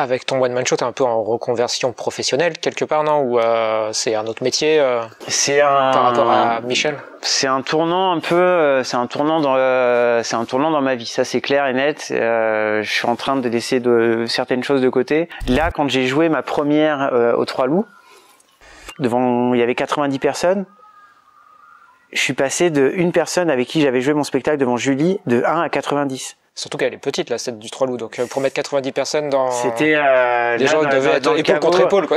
Avec ton one man show, t'es un peu en reconversion professionnelle quelque part, non? Ou c'est un autre métier par rapport à Michel? C'est un tournant un peu, c'est un tournant dans ma vie, ça c'est clair et net. Je suis en train de laisser certaines choses de côté. Là, quand j'ai joué ma première aux Trois Loups, il y avait 90 personnes. Je suis passé de une personne avec qui j'avais joué mon spectacle devant Julie, de 1 à 90. Surtout qu'elle est petite, la scène du Trois Loups, donc pour mettre 90 personnes dans... C'était... les gens devaient être épaule contre épaule, quoi.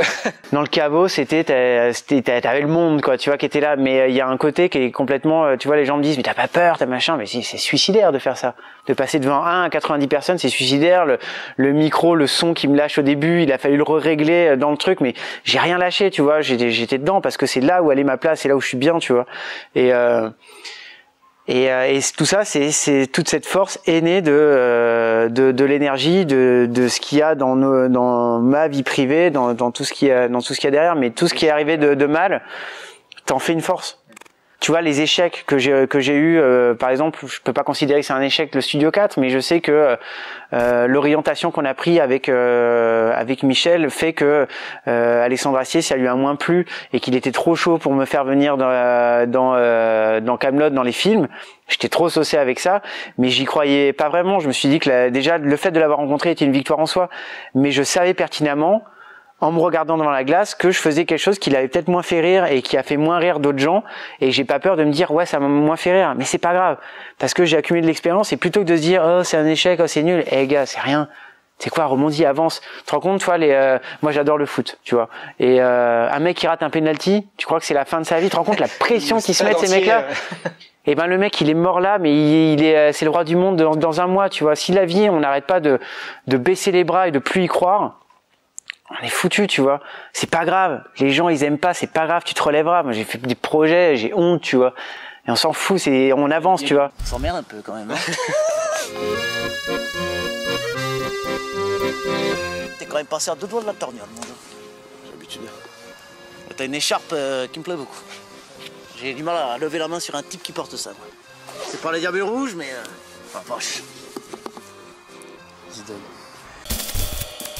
Dans le caveau, t'avais le monde, quoi, tu vois, qui était là. Mais il y a un côté qui est complètement... Tu vois, les gens me disent, mais t'as pas peur, t'as machin. Mais c'est suicidaire de faire ça. De passer devant 1 à 90 personnes, c'est suicidaire. Le micro, le son qui me lâche au début, il a fallu le régler dans le truc. Mais j'ai rien lâché, tu vois. J'étais dedans parce que c'est là où elle est ma place, c'est là où je suis bien, tu vois. Et tout ça, c'est toute cette force est née de l'énergie, de ce qu'il y a dans ma vie privée, dans tout ce qu'il y a derrière. Mais tout ce qui est arrivé de mal, t'en fais une force. Tu vois, les échecs que j'ai eu, par exemple, je peux pas considérer que c'est un échec le Studio 4, mais je sais que l'orientation qu'on a pris avec Michel fait que Alexandre Astier, ça lui a moins plu et qu'il était trop chaud pour me faire venir dans Kaamelott, dans les films. J'étais trop saucé avec ça, mais j'y croyais pas vraiment. Je me suis dit que déjà le fait de l'avoir rencontré était une victoire en soi, mais je savais pertinemment, en me regardant devant la glace, que je faisais quelque chose qui l'avait peut-être moins fait rire et qui a fait moins rire d'autres gens, et j'ai pas peur de me dire ouais, ça m'a moins fait rire, mais c'est pas grave parce que j'ai accumulé de l'expérience. Et plutôt que de se dire oh c'est un échec, oh c'est nul, gars, c'est rien, c'est quoi, rebondis, avance. Tu te rends compte, toi, moi j'adore le foot, tu vois, et un mec qui rate un penalty, tu crois que c'est la fin de sa vie? Tu te rends compte la pression qu'ils se mettent ces mecs-là? Et ben le mec il est mort là, mais c'est le roi du monde dans un mois, tu vois. Si la vie on n'arrête pas de baisser les bras et de plus y croire, on est foutu, tu vois. C'est pas grave. Les gens, ils aiment pas, c'est pas grave, tu te relèveras. Moi, j'ai fait des projets, j'ai honte, tu vois. Et on s'en fout, on avance, tu vois. On s'emmerde un peu quand même, hein. T'es quand même passé à 2 doigts de la torgnole, mon jeu. J'ai l'habitude. T'as une écharpe qui me plaît beaucoup. J'ai du mal à lever la main sur un type qui porte ça, moi. C'est pas les diables rouges, mais... Enfin, vache. Zidane.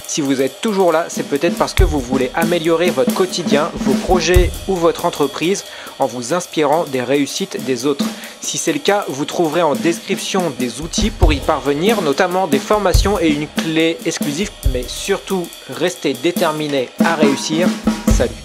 Si vous êtes toujours là, c'est peut-être parce que vous voulez améliorer votre quotidien, vos projets ou votre entreprise en vous inspirant des réussites des autres. Si c'est le cas, vous trouverez en description des outils pour y parvenir, notamment des formations et une clé exclusive. Mais surtout, restez déterminés à réussir. Salut!